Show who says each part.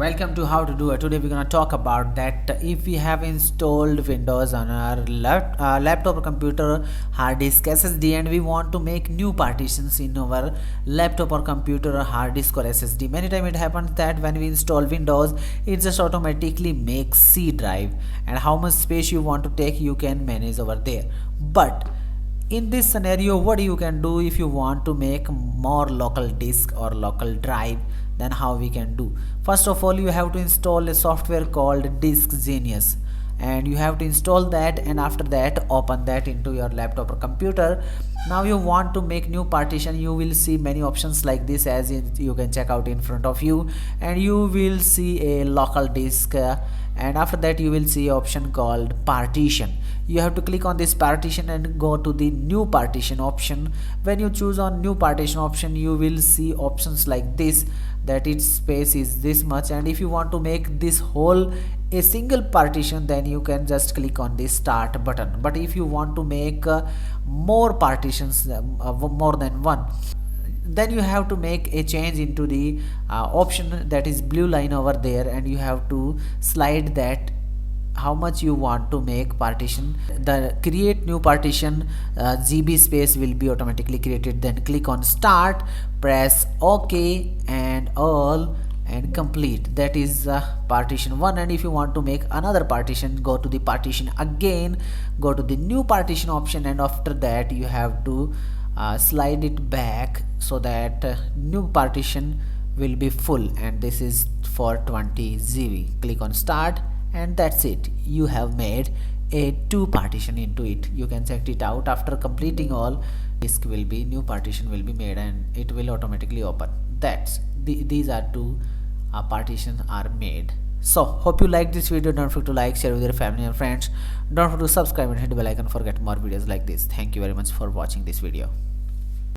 Speaker 1: Welcome to How to Do It. Today we're gonna talk about that if we have installed Windows on our laptop or computer hard disk SSD and we want to make new partitions in our laptop or computer or hard disk or SSD. Many times it happens that when we install Windows, it just automatically makes C drive, and how much space you want to take you can manage over there. But in this scenario, what you can do if you want to make more local disk or local drive, then how we can do? First of all, you have to install a software called Disk Genius, and you have to install that, and after that open that into your laptop or computer. Now you want to make new partition, you will see many options like this, as you can check out in front of you, and you will see a local disk, and after that you will see option called partition. You have to click on this partition and go to the new partition option. When you choose on new partition option, you will see options like this, that its space is this much, and if you want to make this whole a single partition, then you can just click on this start button. But if you want to make more partitions, more than one, then you have to make a change into the option that is blue line over there, and you have to slide that how much you want to make partition. The create new partition GB space will be automatically created. Then click on start, press OK and all, and complete. That is partition 1. And if you want to make another partition, go to the partition again, go to the new partition option, and after that you have to slide it back so that new partition will be full, and this is for 20 GB. Click on start, and that's it. You have made a 2 partition into it. You can check it out. After completing all, disk will be new partition will be made, and it will automatically open. That's these are 2 partitions are made. So hope you like this video. Don't forget to like, share with your family and friends. Don't forget to subscribe and hit the bell icon for get more videos like this. Thank you very much for watching this video.